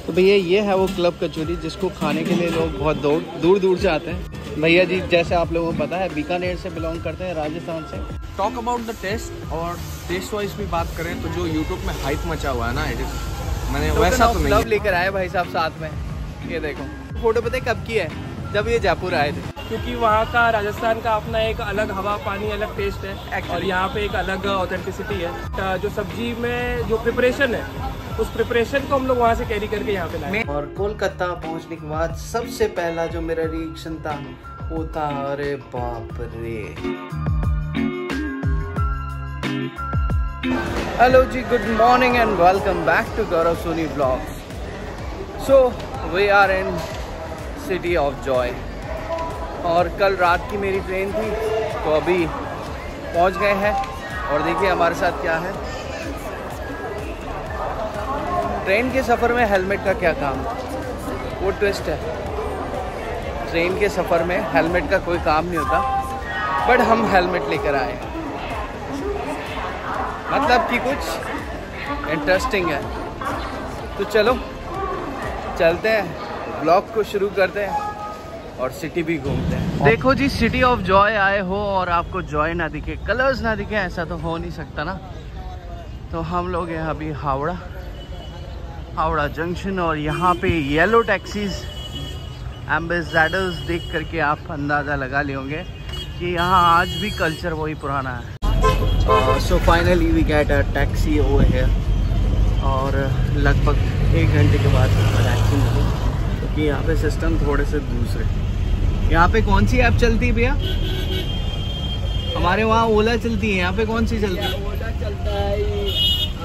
तो भैया ये है वो क्लब कचौरी जिसको खाने के लिए लोग बहुत दूर दूर से आते हैं। भैया जी जैसे आप लोगों को पता है बीकानेर से बिलोंग करते हैं, राजस्थान से। टॉक अबाउट द टेस्ट और टेस्ट वाइज भी बात करें तो जो यूट्यूब में हाइप मचा हुआ है ना, इट इज मैंने वैसा तो नहीं लेकर आए भाई साहब साथ में। ये देखो फोटो पता है कब की है, जब ये जयपुर आए थे, क्योंकि वहाँ का राजस्थान का अपना एक अलग हवा पानी अलग टेस्ट है और यहाँ पे एक अलग ऑथेंटिसिटी है। जो सब्जी में जो प्रिपरेशन है उस प्रिपरेशन को हम लोग वहाँ से कैरी करके यहाँ पे लाए। और कोलकाता पहुँचने के बाद सबसे पहला जो मेरा रिएक्शन था वो था अरे बाप रे। हेलो जी, good morning and welcome back to Gaurav Soni blogs. So we are in city of joy और कल रात की मेरी ट्रेन थी तो अभी पहुंच गए हैं। और देखिए हमारे साथ क्या है। ट्रेन के सफ़र में हेलमेट का क्या काम, वो ट्विस्ट है। ट्रेन के सफ़र में हेलमेट का कोई काम नहीं होता, बट हम हेलमेट लेकर आए, मतलब कि कुछ इंटरेस्टिंग है। तो चलो चलते हैं, ब्लॉग को शुरू करते हैं और सिटी भी घूमते हैं। देखो जी, सिटी ऑफ जॉय आए हो और आपको जॉय ना दिखे, कलर्स ना दिखे, ऐसा तो हो नहीं सकता ना। तो हम लोग हैं अभी हावड़ा जंक्शन और यहाँ पे येलो टैक्सीज एम्बेसडर्स देख करके आप अंदाज़ा लगा लिए होंगे कि यहाँ आज भी कल्चर वही पुराना है। So finally we get a taxi over here और लगभग 1 घंटे के बाद टैक्सी मिली, क्योंकि यहाँ पे सिस्टम थोड़े से दूसरे। यहाँ पे कौन सी ऐप चलती है भैया? हमारे वहाँ ओला चलती है, यहाँ पे कौन सी चलती है? ओला चलता है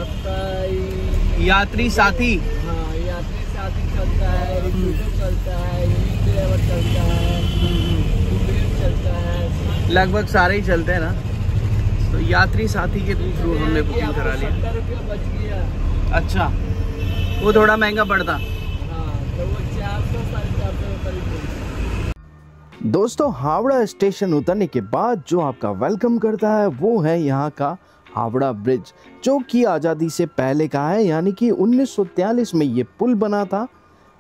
आपका यात्री साथी। हाँ, यात्री साथी चलता है, रिक्रूटर चलता है, ड्राइवर चलता है, उबेर चलता है, लगभग सारे ही चलते हैं ना। तो यात्री साथी के थ्रू हमने बुकिंग करा लिया। 70 रुपया बच गया। अच्छा, वो थोड़ा महंगा पड़ता। हाँ, तो वो 400 450 करीब। दोस्तों, हावड़ा स्टेशन उतरने के बाद जो आपका वेलकम करता है वो है यहाँ का हावड़ा ब्रिज, जो कि आज़ादी से पहले का है, यानी कि 1943 में ये पुल बना था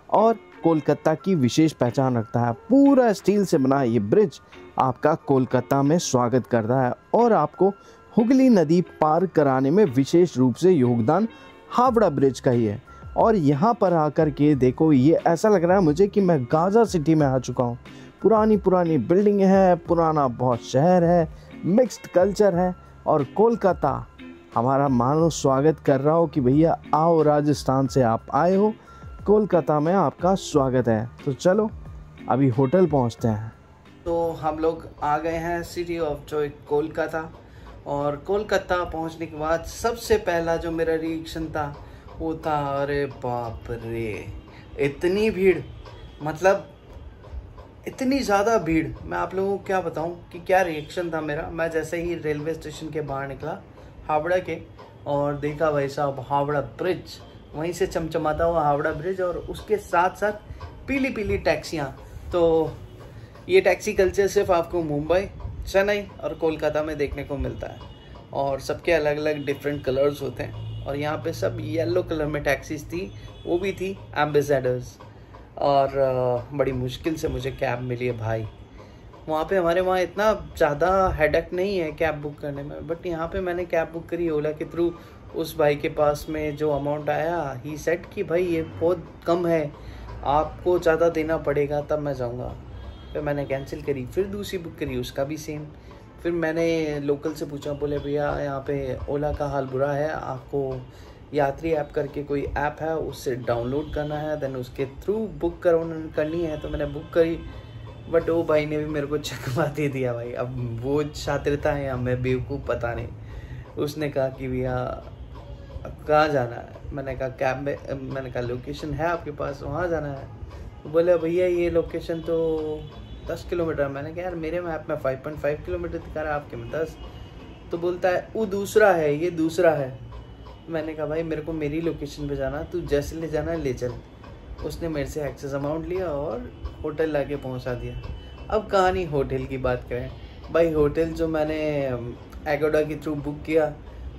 और कोलकाता की विशेष पहचान रखता है। पूरा स्टील से बना ये ब्रिज आपका कोलकाता में स्वागत करता है और आपको हुगली नदी पार कराने में विशेष रूप से योगदान हावड़ा ब्रिज का ही है। और यहाँ पर आकर के देखो, ये ऐसा लग रहा है मुझे कि मैं गाज़ा सिटी में आ चुका हूँ। पुरानी बिल्डिंग है, पुराना बहुत शहर है, मिक्स्ड कल्चर है और कोलकाता हमारा मानो स्वागत कर रहा हो कि भैया आओ, राजस्थान से आप आए हो, कोलकाता में आपका स्वागत है। तो चलो अभी होटल पहुंचते हैं। तो हम लोग आ गए हैं सिटी ऑफ जॉय कोलकाता और कोलकाता पहुंचने के बाद सबसे पहला जो मेरा रिएक्शन था वो था अरे बाप रे, इतनी भीड़, मतलब इतनी ज़्यादा भीड़। मैं आप लोगों को क्या बताऊं कि क्या रिएक्शन था मेरा। मैं जैसे ही रेलवे स्टेशन के बाहर निकला हावड़ा के और देखा भाई साहब हावड़ा ब्रिज, वहीं से चमचमाता हुआ हावड़ा ब्रिज और उसके साथ साथ पीली पीली टैक्सियां। तो ये टैक्सी कल्चर सिर्फ आपको मुंबई, चेन्नई और कोलकाता में देखने को मिलता है और सबके अलग अलग डिफरेंट कलर्स होते हैं। और यहाँ पे सब येलो कलर में टैक्सीज थी, वो भी थी एम्बेसडर्स। और बड़ी मुश्किल से मुझे कैब मिली है भाई। वहाँ पे हमारे वहाँ इतना ज़्यादा हेडेक नहीं है कैब बुक करने में, बट यहाँ पे मैंने कैब बुक करी ओला के थ्रू। उस भाई के पास में जो अमाउंट आया, ही सेड कि भाई ये बहुत कम है, आपको ज़्यादा देना पड़ेगा तब मैं जाऊँगा। फिर मैंने कैंसिल करी, फिर दूसरी बुक करी, उसका भी सेम। फिर मैंने लोकल से पूछा, बोले भैया यहाँ पे ओला का हाल बुरा है, आपको यात्री ऐप करके कोई ऐप है उससे डाउनलोड करना है, देन उसके थ्रू बुक करनी है। तो मैंने बुक करी, बट वो भाई ने भी मेरे को चकमा दे दिया भाई। अब वो शातिरता है या मैं बेवकूफ़ पता नहीं। उसने कहा कि भैया कहाँ जाना है? मैंने कहा कैब में, मैंने कहा लोकेशन है आपके पास, वहाँ जाना है। तो बोले भैया ये लोकेशन तो 10 किलोमीटर। मैंने कहा यार मेरे मैप में 5.5 किलोमीटर दिखा रहा है, आपके में 10। तो बोलता है वो दूसरा है, ये दूसरा है। मैंने कहा भाई मेरे को मेरी लोकेशन पे जाना, तू जैसे ले जाना ले चल। उसने मेरे से एक्सेस अमाउंट लिया और होटल लाके पहुंचा दिया। अब कहानी होटल की बात करें भाई, होटल जो मैंने एगोडा के थ्रू बुक किया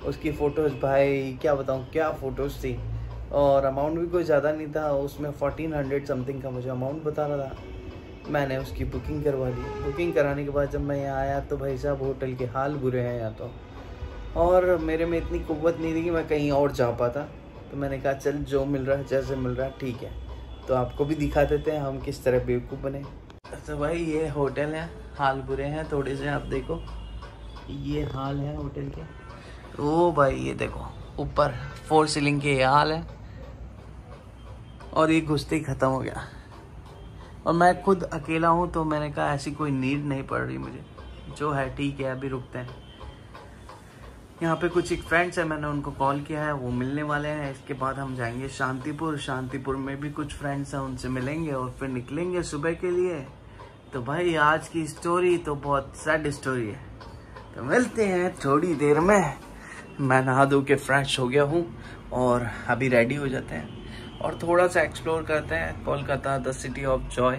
उसकी फ़ोटोज़ भाई क्या बताऊं, क्या फ़ोटोज़ थी। और अमाउंट भी कोई ज़्यादा नहीं था, उसमें 1400 समथिंग का मुझे अमाउंट बता रहा था। मैंने उसकी बुकिंग करवा ली। बुकिंग कराने के बाद जब मैं यहाँ आया तो भाई साहब होटल के हाल बुरे हैं यहाँ तो, और मेरे में इतनी कुव्वत नहीं थी कि मैं कहीं और जा पाता। तो मैंने कहा चल जो मिल रहा है जैसे मिल रहा है ठीक है, तो आपको भी दिखा देते हैं हम किस तरह बेवकूफ़ बने। तो भाई ये होटल है, हाल बुरे हैं थोड़े से, आप देखो ये हाल है होटल के। ओ भाई ये देखो ऊपर 4 सीलिंग के ये हाल है, और ये घुसते ही ख़त्म हो गया। और मैं खुद अकेला हूँ तो मैंने कहा ऐसी कोई नीड नहीं पड़ रही मुझे, जो है ठीक है अभी रुकते हैं। यहाँ पे कुछ एक फ्रेंड्स हैं, मैंने उनको कॉल किया है, वो मिलने वाले हैं। इसके बाद हम जाएंगे शांतिपुर। शांतिपुर में भी कुछ फ्रेंड्स हैं, उनसे मिलेंगे और फिर निकलेंगे सुबह के लिए। तो भाई आज की स्टोरी तो बहुत सैड स्टोरी है, तो मिलते हैं थोड़ी देर में। मैं नहा धो के फ्रेश हो गया हूँ और अभी रेडी हो जाते हैं और थोड़ा सा एक्सप्लोर करते हैं Kolkata, the city of Joy.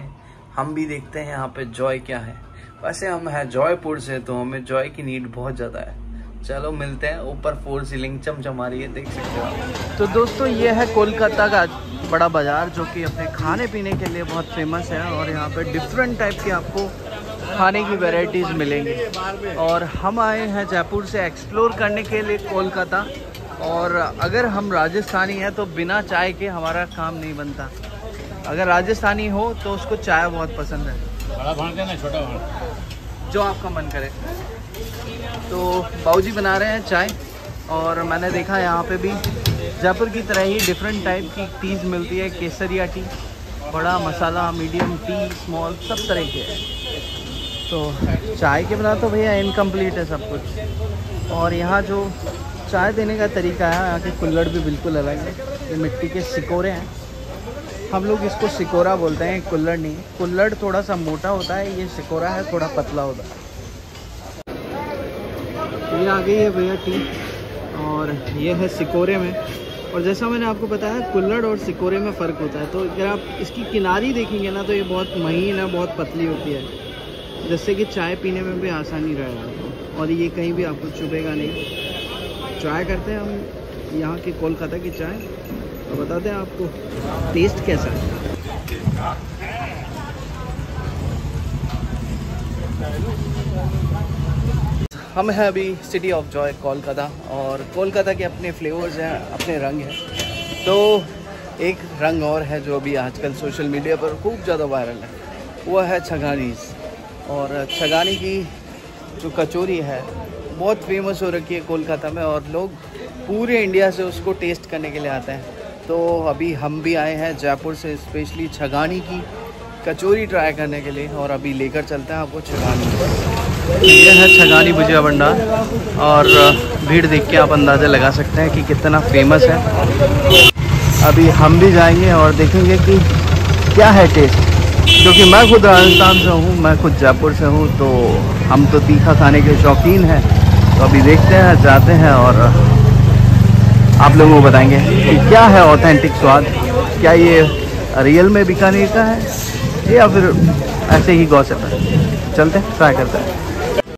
हम भी देखते हैं यहाँ पे जॉय क्या है। वैसे हम हैं जॉयपुर से, तो हमें जॉय की नीड बहुत ज़्यादा है। चलो मिलते हैं। ऊपर 4 सीलिंग चमचमा रही है, देख सकते हो आप। तो दोस्तों ये है कोलकाता का बड़ा बाज़ार, जो कि अपने खाने पीने के लिए बहुत फेमस है, और यहाँ पे डिफरेंट टाइप के आपको खाने की वैरायटीज़ मिलेंगी। और हम आए हैं जयपुर से एक्सप्लोर करने के लिए कोलकाता, और अगर हम राजस्थानी हैं तो बिना चाय के हमारा काम नहीं बनता। अगर राजस्थानी हो तो उसको चाय बहुत पसंद है, बड़ा भांड देना छोटा भांड, जो आपका मन करे। तो बाबूजी बना रहे हैं चाय, और मैंने देखा यहाँ पे भी जयपुर की तरह ही डिफरेंट टाइप की टीज़ मिलती है। केसरिया टी, बड़ा मसाला, मीडियम टी, स्मॉल, सब तरह के हैं। तो चाय के बिना तो भैया इनकम्प्लीट है सब कुछ। और यहाँ जो चाय देने का तरीका है, यहाँ के कुल्हड़ भी बिल्कुल अलग है। ये मिट्टी के सिकोरे हैं, हम लोग इसको सिकोरा बोलते हैं, कुल्हड़ नहीं। कुल्हड़ थोड़ा सा मोटा होता है, ये सिकोरा है थोड़ा पतला होता है। ये आ गई है भैया टी, और ये है सिकोरे में। और जैसा मैंने आपको बताया कुल्हड़ और सिकोरे में फ़र्क होता है। तो अगर आप इसकी किनारी देखेंगे ना तो ये बहुत महीन है, बहुत पतली होती है, जिससे कि चाय पीने में भी आसानी रहेगा, और ये कहीं भी आपको चुभेगा नहीं। ट्राई करते हैं हम यहाँ की कोलकाता की चाय, तो बताते हैं आपको टेस्ट कैसा है। हम हैं अभी सिटी ऑफ जॉय कोलकाता, और कोलकाता के अपने फ्लेवर्स हैं, अपने रंग हैं। तो एक रंग और है जो अभी आजकल सोशल मीडिया पर खूब ज़्यादा वायरल है, वो है छगानीज़। और छगानी की जो कचौरी है बहुत फेमस हो रखी है कोलकाता में, और लोग पूरे इंडिया से उसको टेस्ट करने के लिए आते हैं। तो अभी हम भी आए हैं जयपुर से स्पेशली छगानी की कचौरी ट्राई करने के लिए, और अभी लेकर चलते हैं आपको छगानी। ये है छगानी भुजिया भंडार, और भीड़ देख के आप अंदाज़ा लगा सकते हैं कि कितना फेमस है। अभी हम भी जाएंगे और देखेंगे कि क्या है टेस्ट, क्योंकि मैं खुद राजस्थान से हूँ, मैं खुद जयपुर से हूँ, तो हम तो तीखा खाने के शौकीन हैं। तो अभी देखते हैं, जाते हैं और आप लोगों को बताएंगे कि क्या है ऑथेंटिक स्वाद, क्या ये रियल में बीकानेर का है या फिर ऐसे ही गॉसिप है। चलते हैं, ट्राई करते हैं।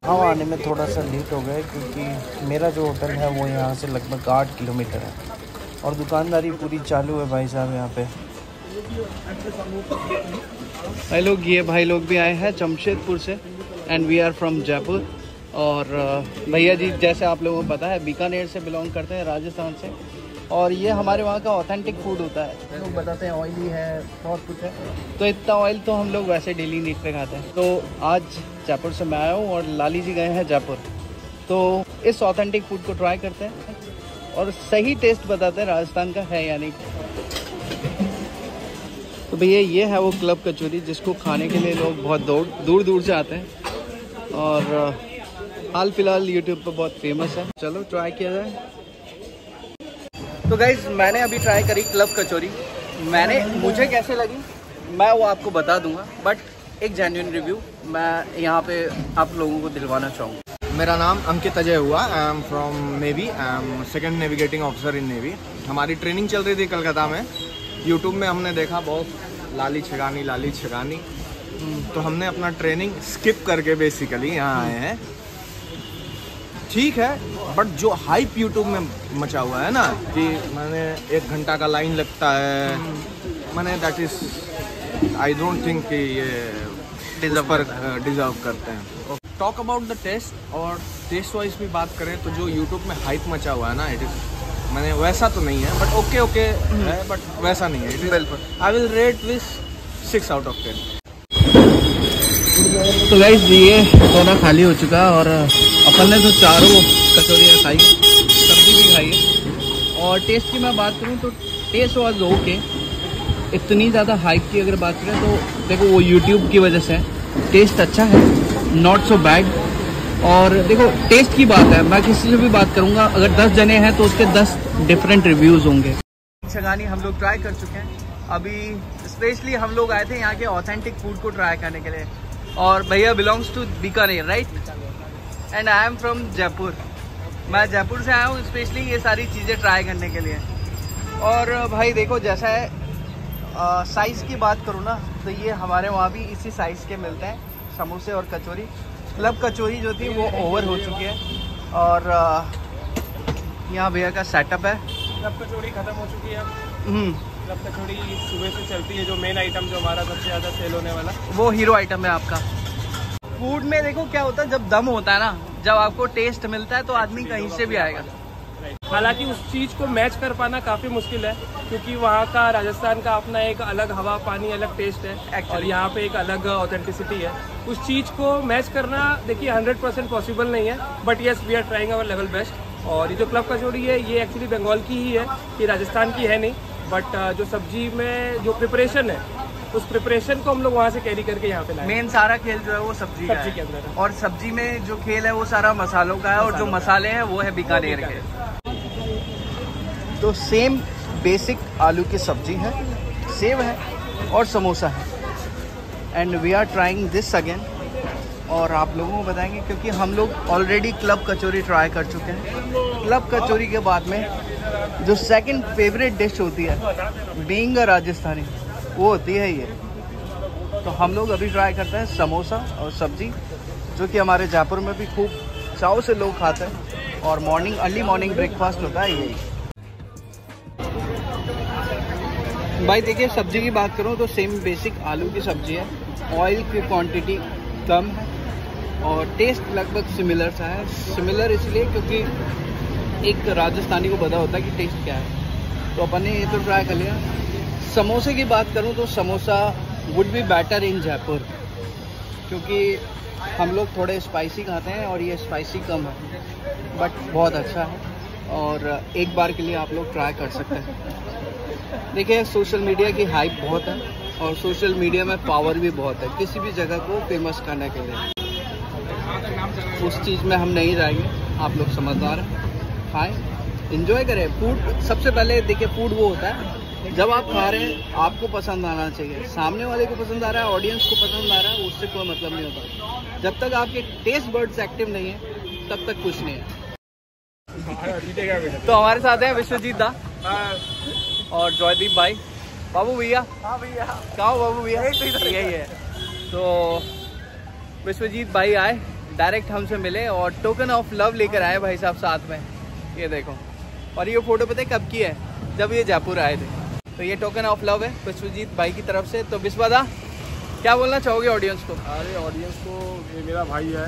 हम आने में थोड़ा सा लेट हो गए, क्योंकि मेरा जो होटल है वो यहाँ से लगभग 8 किलोमीटर है, और दुकानदारी पूरी चालू है भाई साहब यहाँ पे। भाई लोग, ये भाई लोग भी आए हैं जमशेदपुर से, and we are from Jaipur. और भैया जी जैसे आप लोगों को पता है बीकानेर से बिलोंग करते हैं, राजस्थान से, और ये हमारे वहाँ का ऑथेंटिक फूड होता है। लोग बताते हैं ऑयली है, बहुत कुछ है, तो इतना ऑयल तो हम लोग वैसे डेली नीट पे खाते हैं। तो आज जयपुर से मैं आया हूँ और लाली जी गए हैं जयपुर, तो इस ऑथेंटिक फूड को ट्राई करते हैं और सही टेस्ट बताते हैं राजस्थान का है या नहीं। तो भैया ये है वो क्लब कचौरी जिसको खाने के लिए लोग बहुत दूर दूर से आते हैं, और हाल फिलहाल यूट्यूब पर बहुत फेमस है। चलो ट्राई किया जाए। तो गाइज मैंने अभी ट्राई करी क्लब कचौरी, मुझे कैसे लगी मैं वो आपको बता दूंगा, बट एक जेन्युइन रिव्यू मैं यहाँ पे आप लोगों को दिलवाना चाहूँगा। मेरा नाम अंकित अजय हुआ, आई am from navy, I am second navigating officer in navy. हमारी ट्रेनिंग चल रही थी कलकत्ता में। यूट्यूब में हमने देखा बहुत लाली छगानी, तो हमने अपना ट्रेनिंग स्किप करके बेसिकली यहाँ आए हैं। ठीक है, बट जो हाइप यूट्यूब में मचा हुआ है ना कि मैंने 1 घंटा का लाइन लगता है, मैंने that is I don't think कि ये डिजर्व करते हैं। टॉक अबाउट द टेस्ट, और टेस्ट वाइज भी बात करें तो जो यूट्यूब में हाइप मचा हुआ है ना, इट इज मैंने वैसा तो नहीं है, बट ओके है, बट वैसा नहीं है। बिल्कुल I will rate this 6 out of 10। तो गाइस ये सोना खाली हो चुका है और अपन ने तो चारों कचौरियाँ खाई, सब्जी भी खाई है। और टेस्ट की मैं बात करूँ तो टेस्ट वाज ओके। इतनी ज़्यादा हाइप की अगर बात करें तो देखो वो यूट्यूब की वजह से टेस्ट अच्छा है, नॉट सो बैड। और देखो टेस्ट की बात है, मैं किसी से भी बात करूँगा, अगर 10 जने हैं तो उसके 10 डिफरेंट रिव्यूज़ होंगे। छगानी हम लोग ट्राई कर चुके हैं। अभी स्पेशली हम लोग आए थे यहाँ के ऑथेंटिक फूड को ट्राई करने के लिए। और भैया belongs to Bikaner, right? And I am from Jaipur. मैं जयपुर से आया हूँ स्पेशली ये सारी चीज़ें ट्राई करने के लिए। और भाई देखो जैसा है, साइज़ की बात करूँ ना तो ये हमारे वहाँ भी इसी साइज़ के मिलते हैं समोसे और कचौरी। क्लब कचौरी जो थी वो ओवर हो चुकी है और यहाँ भैया का सेटअप है। क्लब कचौरी ख़त्म हो चुकी है। क्लब कचौरी सुबह से चलती है, जो मेन आइटम जो हमारा सबसे ज़्यादा सेल होने वाला वो हीरो आइटम है आपका। फूड में देखो क्या होता है, जब दम होता है ना, जब आपको टेस्ट मिलता है तो आदमी कहीं से भी आएगा। हालांकि उस चीज़ को मैच कर पाना काफ़ी मुश्किल है, क्योंकि वहाँ का राजस्थान का अपना एक अलग हवा पानी, अलग टेस्ट है और यहाँ पे एक अलग ऑथेंटिसिटी है। उस चीज़ को मैच करना देखिए 100% पॉसिबल नहीं है, but yes we are trying our level best. और ये जो क्लब कचौड़ी है ये एक्चुअली बंगाल की ही है, ये राजस्थान की है नहीं। बट जो सब्जी में जो प्रिपरेशन है, उस प्रिपरेशन को हम लोग वहाँ से कैरी करके यहाँ पे लाए। मेन सारा खेल जो है वो सब्जी के अंदर है। और सब्जी में जो खेल है वो सारा मसालों का है, और जो मसाले हैं वो है बीकानेर के। तो सेम बेसिक आलू की सब्जी है, सेव है और समोसा है। And we are trying this again, और आप लोगों को बताएंगे क्योंकि हम लोग ऑलरेडी क्लब कचौरी ट्राई कर चुके हैं। क्लब कचौरी के बाद में जो सेकंड फेवरेट डिश होती है बीइंग अ राजस्थानी, वो होती है ये। तो हम लोग अभी ट्राई करते हैं समोसा और सब्जी, जो कि हमारे जयपुर में भी खूब चाव से लोग खाते हैं और मॉर्निंग अर्ली मॉर्निंग ब्रेकफास्ट होता है यही। भाई देखिए सब्जी की बात करूँ तो सेम बेसिक आलू की सब्जी है, ऑयल की क्वांटिटी कम है और टेस्ट लगभग सिमिलर सा है। सिमिलर इसलिए क्योंकि एक राजस्थानी को पता होता है कि टेस्ट क्या है। तो अपन ने ये तो ट्राई कर लिया। समोसे की बात करूँ तो samosa would be better in Jaipur, क्योंकि हम लोग थोड़े स्पाइसी खाते हैं और ये स्पाइसी कम है, बट बहुत अच्छा है और एक बार के लिए आप लोग ट्राई कर सकते हैं। देखिए सोशल मीडिया की हाइप बहुत है और सोशल मीडिया में पावर भी बहुत है किसी भी जगह को फेमस करने के लिए। उस चीज़ में हम नहीं जाएंगे, आप लोग समझदार हैं, खाएं, एंजॉय करें। फूड सबसे पहले देखिए, फूड वो होता है जब आप खा रहे हैं आपको पसंद आना चाहिए, सामने वाले को पसंद आ रहा है, ऑडियंस को पसंद आ रहा है, उससे कोई मतलब नहीं होता। जब तक आपके टेस्ट बर्ड्स एक्टिव नहीं है तब तक कुछ नहीं है। तो हमारे साथ है विश्वजीत दा और जॉयदीप भाई। बाबू भैया, हाँ भैया, कहाँ हो बाबू भैया? यही है। तो विश्वजीत भाई आए, डायरेक्ट हमसे मिले और टोकन ऑफ लव लेकर आए भाई साहब साथ में। ये देखो, और ये फोटो पता है कब की है? जब ये जयपुर आए थे। तो ये टोकन ऑफ लव है विश्वजीत भाई की तरफ से। तो विश्वदा क्या बोलना चाहोगे ऑडियंस को? अरे ऑडियंस को, ये मेरा भाई है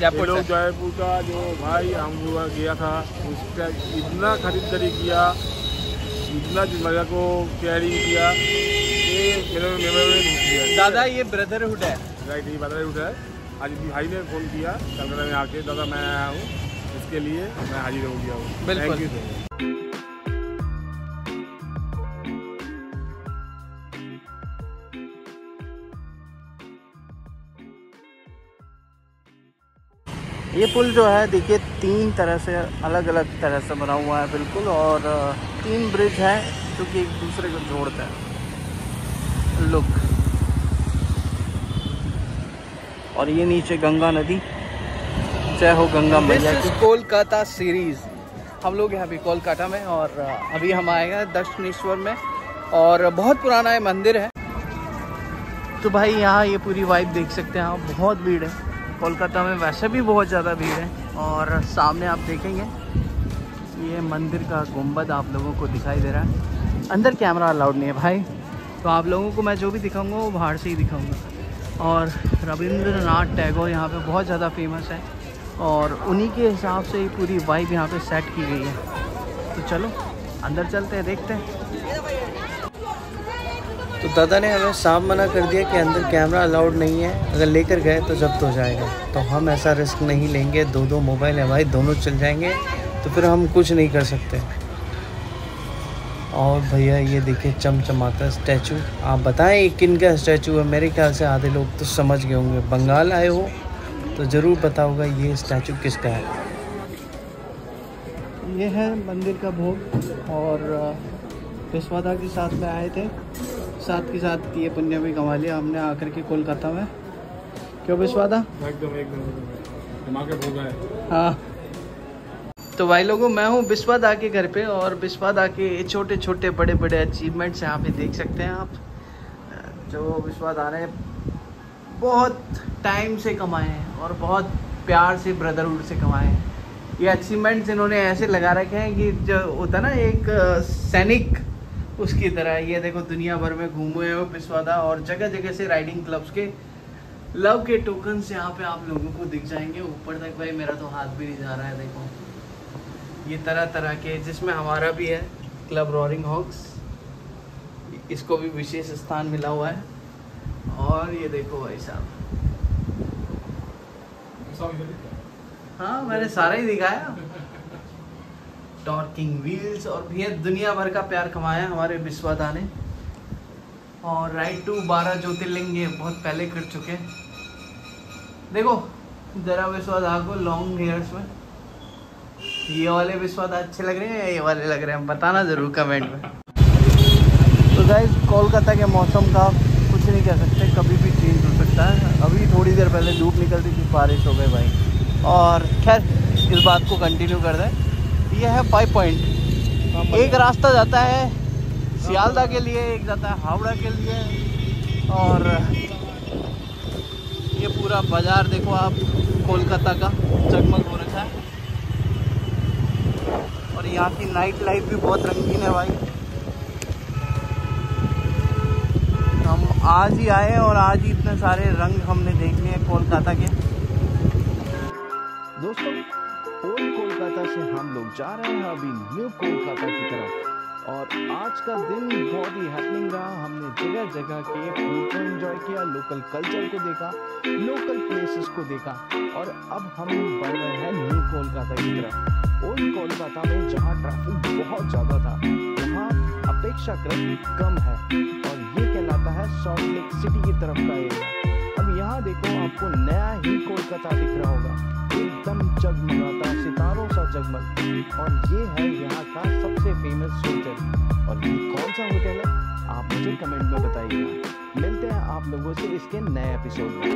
जयपुर लोग, जयपुर का जो भाई हम हुआ गया था, उसका इतना खरीदारी किया, इतना मजा को कैरी किया, ये मेरे मेमोरी दादा ये ब्रदरहुड है, राइट? ये ब्रदरहुड है। आज भाई ने फ़ोन किया कलकत्ता में आके, दादा मैं आया हूँ, इसके लिए मैं हाजिर हो गया हूँ। बिल्कुल। Thank you sir. ये पुल जो है देखिए 3 तरह से अलग अलग तरह से बना हुआ है बिल्कुल, और 3 ब्रिज हैं जो कि एक दूसरे को जोड़ते हैं। लुक, और ये नीचे गंगा नदी, जय हो गंगा मैया की। कोलकाता सीरीज, हम लोग हैं अभी कोलकाता में और अभी हम आए हैं दक्षिणेश्वर में, और बहुत पुराना ये मंदिर है। तो भाई यहाँ ये पूरी वाइब देख सकते हैं आप, बहुत भीड़ है। कोलकाता में वैसे भी बहुत ज़्यादा भीड़ है। और सामने आप देखेंगे ये मंदिर का गुंबद आप लोगों को दिखाई दे रहा है। अंदर कैमरा अलाउड नहीं है भाई, तो आप लोगों को मैं जो भी दिखाऊंगा वो बाहर से ही दिखाऊंगा। और रविंद्रनाथ टैगोर यहाँ पे बहुत ज़्यादा फेमस है और उन्हीं के हिसाब से ही पूरी वाइब यहाँ पे सेट की गई है। तो चलो अंदर चलते हैं, देखते हैं। तो दादा ने हमें साफ मना कर दिया कि अंदर कैमरा अलाउड नहीं है, अगर लेकर गए तो जब्त हो जाएगा। तो हम ऐसा रिस्क नहीं लेंगे, 2 मोबाइल है भाई, दोनों चल जाएंगे तो फिर हम कुछ नहीं कर सकते। और भैया ये देखिए चमचमाता स्टैचू, आप बताएं किन का स्टैचू है? मेरे ख्याल से आधे लोग तो समझ गए होंगे, बंगाल आए हो तो ज़रूर पता होगा ये स्टैचू किसका है। ये है मंदिर का भोग और विश्वादा के साथ में आए थे, साथ के साथ ये पुण्य भी कमा लिया हमने आकर के कोलकाता में। क्यों विश्वादा? एकदम भोग है। हाँ तो भाई लोगों, मैं हूँ विश्वादा के घर पे और विश्वादा के छोटे छोटे बड़े बड़े अचीवमेंट्स यहाँ पे देख सकते हैं आप, जो विश्वादा ने बहुत टाइम से कमाए हैं और बहुत प्यार से ब्रदरहुड से कमाए हैं। ये अचीवमेंट्स इन्होंने ऐसे लगा रखे हैं कि जो होता ना एक सैनिक, उसकी तरह। ये देखो दुनिया भर में घूमे हुए विश्वादा और जगह जगह से राइडिंग क्लब्स के लव के टोकन्स यहाँ पे आप लोगों को दिख जाएंगे ऊपर तक। भाई मेरा तो हाथ भी नहीं जा रहा है, देखो ये तरह तरह के, जिसमें हमारा भी है क्लब रॉरिंग हॉक्स, इसको भी विशेष स्थान मिला हुआ है। और ये देखो भाई साहब, हाँ मैंने सारा ही दिखाया, टॉर्किंग व्हील्स। और भैया दुनिया भर का प्यार कमाया हमारे विश्वादा ने। और राइड टू 12 ज्योतिर्लिंग ये बहुत पहले कर चुके। देखो जरा विश्वादा को लॉन्ग हेयर्स में, ये वाले विश्वादा अच्छे लग रहे हैं या ये वाले लग रहे हैं, बताना ज़रूर कमेंट में। तो गाइस कोलकाता के मौसम का कुछ नहीं कह सकते, कभी भी चेंज हो सकता है। अभी थोड़ी देर पहले धूप निकलती थी, बारिश हो गई भाई। और खैर इस बात को कंटिन्यू कर दें। यह है 5 पॉइंट, एक रास्ता जाता है सियालदा के लिए, एक जाता है हावड़ा के लिए। और ये पूरा बाज़ार देखो आप, कोलकाता का जगमग हो रखा है। और यहाँ की नाइट लाइफ भी बहुत रंगीन है भाई। हम आज ही आए और आज ही इतने सारे रंग हमने देख लिए कोलकाता के। दोस्तों ओल्ड कोलकाता से हम लोग जा रहे हैं अभी न्यू कोलकाता की तरफ। और आज का दिन बहुत ही हैपनिंग रहा। हमने जगह जगह के फूड को एंजॉय किया, लोकल कल्चर को देखा, लोकल प्लेसेस को देखा। और अब हम बढ़ रहे हैं न्यू कोलकाता की तरफ। ओल्ड कोलकाता में जहाँ ट्रैफिक बहुत ज़्यादा था, वहाँ अपेक्षाकृत कम है और ये कहलाता है सॉल्ट लेक सिटी की तरफ का एरिया। अब यहाँ देखो आपको नया ही कोलकाता दिख रहा होगा, एकदम जगमगाता सितारों सा जगमग। और ये है यहाँ का सबसे फेमस होटल। और ये कौन सा होटल है आप मुझे कमेंट में बताइएगा। मिलते हैं आप लोगों से इसके नए एपिसोड में।